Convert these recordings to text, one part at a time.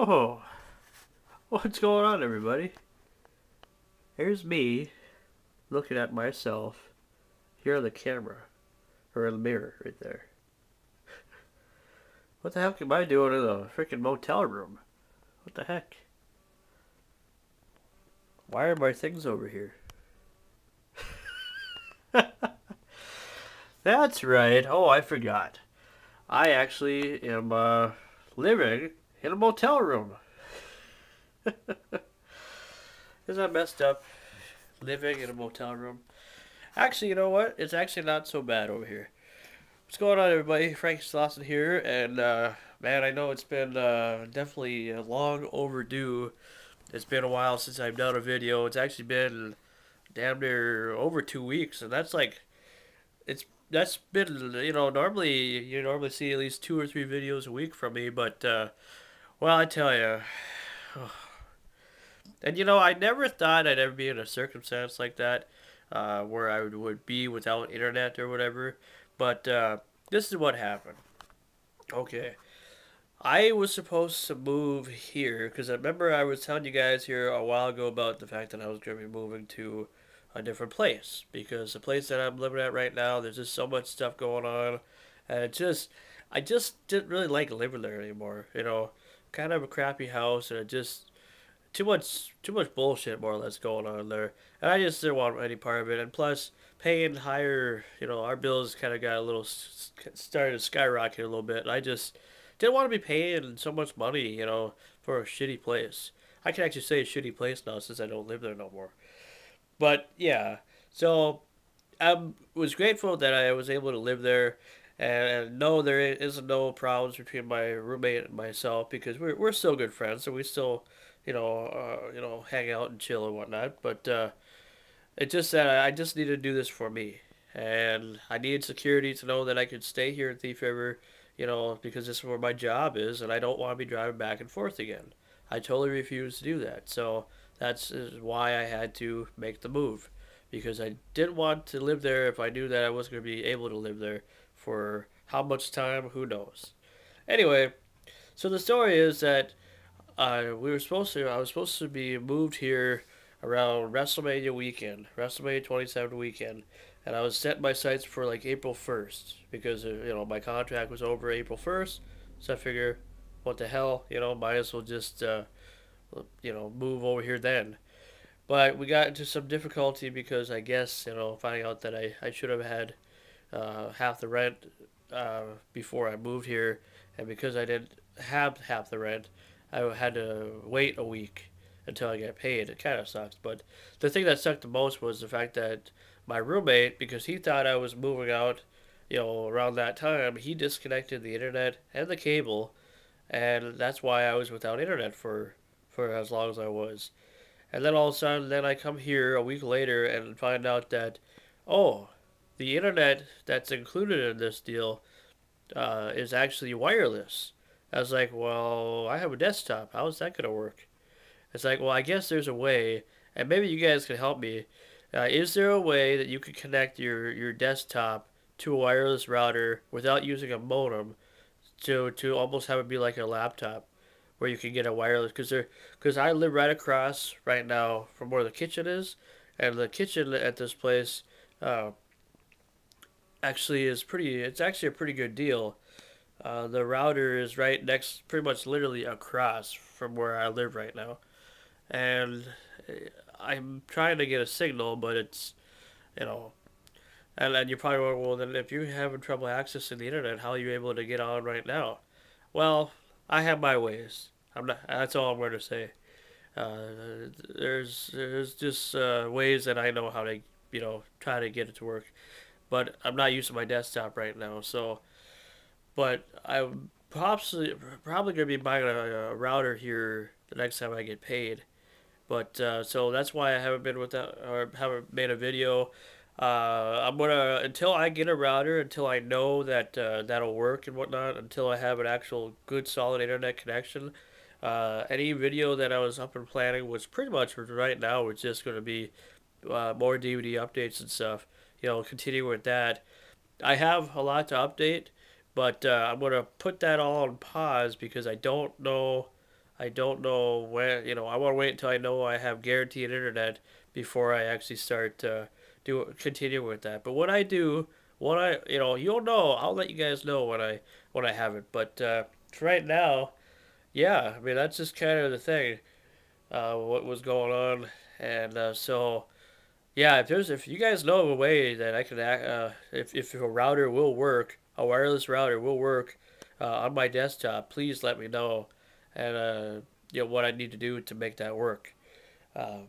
Oh, what's going on, everybody? Here's me looking at myself here on the camera, or in the mirror right there. What the heck am I doing in a freaking motel room? What the heck? Why are my things over here? That's right. Oh, I forgot. I actually am living in a motel room. Isn't that messed up? Living in a motel room. Actually, you know what? It's actually not so bad over here. What's going on, everybody? Frank Slauson here, and man, I know it's been definitely long overdue. It's been a while since I've done a video. It's actually been damn near over 2 weeks, and that's been normally you normally see at least 2 or 3 videos a week from me, but well, I tell you, and I never thought I'd ever be in a circumstance like that, where I would be without internet or whatever, but this is what happened. Okay. I was supposed to move here because I remember I was telling you guys here a while ago about the fact that I was going to be moving to a different place because the place that I'm living at right now, there's just so much stuff going on, and I just didn't really like living there anymore. Kind of a crappy house, and it just too much bullshit more or less going on there, and I just didn't want any part of it. And plus, paying higher, our bills kind of got a little started to skyrocket a little bit. And I just didn't want to be paying so much money, for a shitty place. I can actually say a shitty place now since I don't live there no more. But yeah, so I was grateful that I was able to live there, and no, there is no problems between my roommate and myself because we're still good friends, so we still, hang out and chill and whatnot. But it's just that I just needed to do this for me, and I needed security to know that I could stay here in Thief River, because this is where my job is, and I don't want to be driving back and forth again. I totally refuse to do that. So that's is why I had to make the move, because I didn't want to live there if I knew that I wasn't going to be able to live there for how much time, who knows. Anyway, so the story is that I was supposed to be moved here around WrestleMania weekend, WrestleMania 27 weekend, and I was setting my sights for like April 1st because my contract was over April 1st, so I figure, what the hell, might as well just move over here then. But we got into some difficulty because I guess finding out that I should have had half the rent before I moved here, and because I didn't have half the rent, I had to wait a week until I got paid. It kind of sucks, but the thing that sucked the most was the fact that my roommate, because he thought I was moving out, around that time, he disconnected the internet and the cable, and that's why I was without internet for as long as I was. And then all of a sudden, then I come here a week later and find out that, oh, the internet that's included in this deal is actually wireless. I was like, well, I have a desktop. How's that going to work? It's like, well, I guess there's a way, and maybe you guys can help me. Is there a way that you could connect your desktop to a wireless router without using a modem to almost have it be like a laptop, where you can get a wireless? Because I live right across right now from where the kitchen is, and the kitchen at this place uh, actually is pretty. It's actually a pretty good deal. The router is right next, pretty much literally across from where I live right now. And I'm trying to get a signal, but it's, you know, and you're probably wondering, well, then if you're having trouble accessing the internet, how are you able to get on right now? Well, I have my ways. I'm not. That's all I'm going to say. There's just ways that I know how to, try to get it to work. But I'm not using my desktop right now, so. But I'm probably gonna be buying a router here the next time I get paid. But so that's why I haven't been with that or haven't made a video. I'm gonna until I get a router, until I know that that'll work and whatnot, until I have an actual good solid internet connection. Any video that I was up and planning was pretty much for right now. Was just gonna be more DVD updates and stuff. Continue with that. I have a lot to update, but I'm gonna put that all on pause because I don't know. I don't know when. I want to wait until I know I have guaranteed internet before I actually start continue with that. But when I do, when you'll know. I'll let you guys know when I have it. But for right now, yeah, I mean that's just kind of the thing. What was going on, and so yeah, if you guys know of a way that I can if a router will work, a wireless router will work on my desktop, please let me know, and what I need to do to make that work. Uh,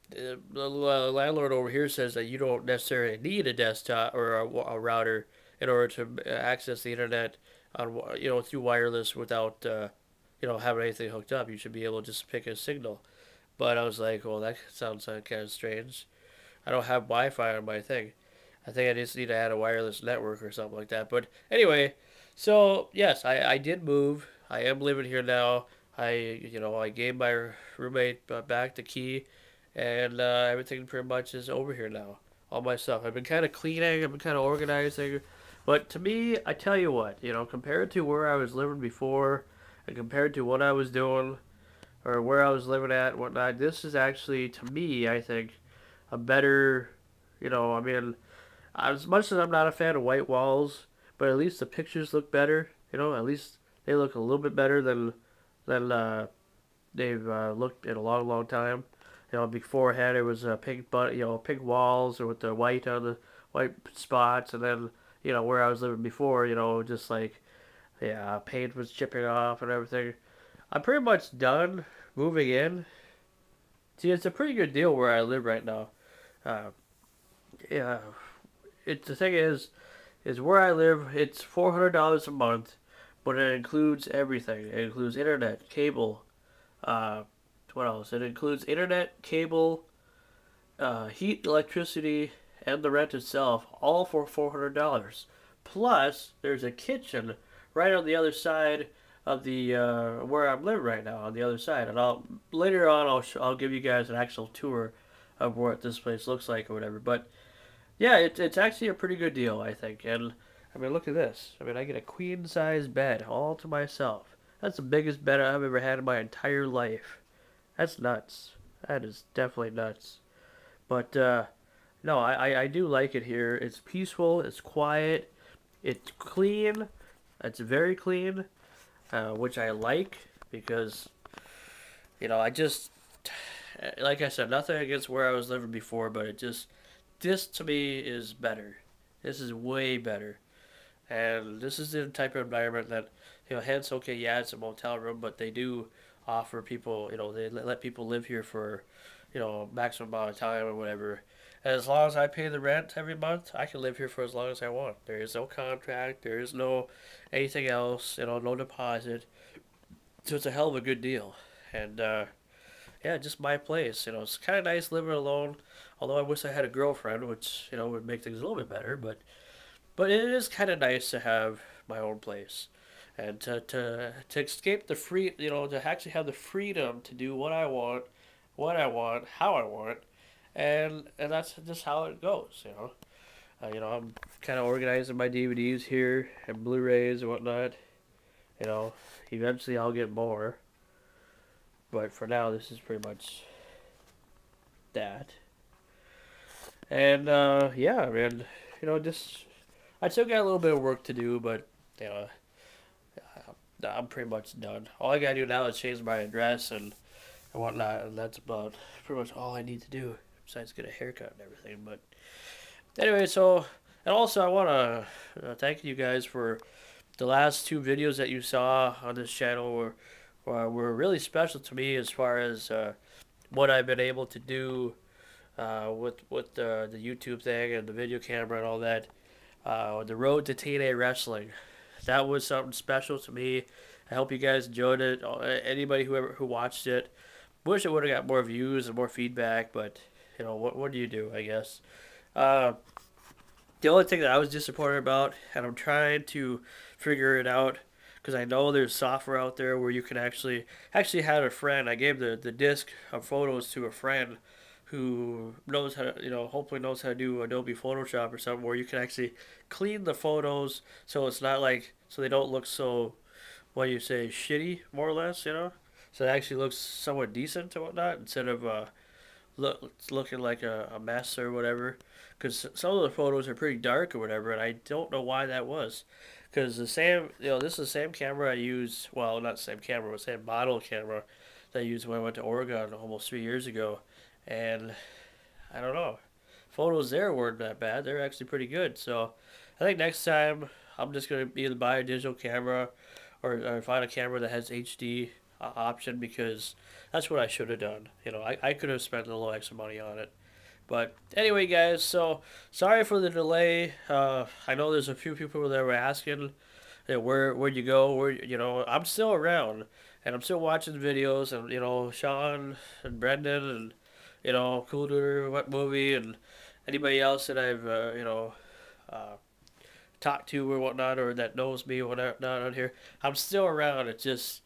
the landlord over here says that you don't necessarily need a desktop or a router in order to access the internet on through wireless without having anything hooked up. You should be able to just pick a signal. But I was like, well, that sounds kind of strange. I don't have Wi-Fi on my thing. I think I just need to add a wireless network or something like that. But anyway, so yes, I did move. I am living here now. I gave my roommate back the key, and everything pretty much is over here now. All my stuff. I've been kind of cleaning. I've been kind of organizing. But to me, I tell you what, compared to where I was living before, and compared to what I was doing, or where I was living at, and whatnot, this is actually, to me, I think, a better, I mean, as much as I'm not a fan of white walls, but at least the pictures look better. At least they look a little bit better than they've looked in a long, long time. Beforehand it was pink, but pink walls or with the white on the white spots, and then where I was living before, just like yeah, paint was chipping off and everything. I'm pretty much done moving in. See, it's a pretty good deal where I live right now. Uh, yeah, the thing is where I live. It's $400 a month, but it includes everything. It includes internet, cable. Uh, what else? It includes internet, cable, heat, electricity, and the rent itself, all for $400. Plus, there's a kitchen right on the other side of the where I'm living right now, on the other side. And I'll later on I'll give you guys an actual tour of what this place looks like or whatever. But yeah, it's actually a pretty good deal, I think. And I mean, look at this. I mean, I get a queen size bed all to myself. That's the biggest bed I've ever had in my entire life. That's nuts. That is definitely nuts. But no, I do like it here. It's peaceful. It's quiet. It's clean. It's very clean, which I like because I just like I said, nothing against where I was living before, but this to me is better. This is way better. And this is the type of environment that, hence, okay, yeah, it's a motel room, but they do offer people, they let people live here for, maximum amount of time or whatever. And as long as I pay the rent every month, I can live here for as long as I want. There is no contract, there is no anything else, no deposit. So it's a hell of a good deal. And, yeah, just my place. It's kind of nice living alone. Although I wish I had a girlfriend, which would make things a little bit better. But it is kind of nice to have my own place, and to escape the to actually have the freedom to do what I want, how I want, and that's just how it goes. I'm kind of organizing my DVDs here and Blu-rays and whatnot. Eventually I'll get more, but for now this is pretty much that. And yeah, man, just I still got a little bit of work to do, but you know, I'm pretty much done. All I gotta do now is change my address and whatnot, and that's about pretty much all I need to do. Besides get a haircut and everything. But anyway, and also I want to thank you guys for the last two videos that you saw on this channel were really special to me as far as what I've been able to do with the YouTube thing and the video camera and all that. The road to TNA wrestling, that was something special to me. I hope you guys enjoyed it. Anybody who watched it, wish it would have got more views and more feedback, but what do you do, I guess. The only thing that I was disappointed about, and I'm trying to figure it out, because I know there's software out there where you can actually had a friend. I gave the disc of photos to a friend who knows how to, hopefully knows how to do Adobe Photoshop or something, where you can actually clean the photos so it's not like, so they don't look so, what do you say, shitty, more or less. so it actually looks somewhat decent and whatnot instead of looking like a mess or whatever. Because some of the photos are pretty dark or whatever, and I don't know why that was. Because this is the same camera I use. Well, not the same camera, but the same model camera that I used when I went to Oregon almost 3 years ago, and I don't know. Photos there weren't that bad. They're actually pretty good. So I think next time I'm just gonna either buy a digital camera or find a camera that has HD option because that's what I should have done. I could have spent a little extra money on it. But anyway, guys, so sorry for the delay. I know there's a few people that were asking, where'd you go? I'm still around and I'm still watching videos, and Sean and Brendan and Cooler, What Movie, and anybody else that I've uh, talked to or whatnot, or that knows me or whatnot on here. I'm still around. It's just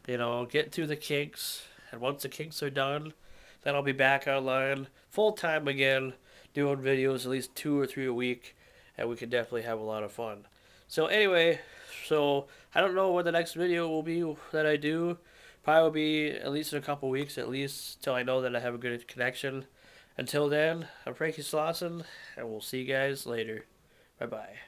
get through the kinks, and once the kinks are done, then I'll be back online full time again, doing videos at least 2 or 3 a week, and we can definitely have a lot of fun. So anyway, I don't know when the next video will be that I do. Probably will be at least in a couple weeks, at least till I know that I have a good connection. Until then, I'm Frankie Slauson, and we'll see you guys later. Bye bye.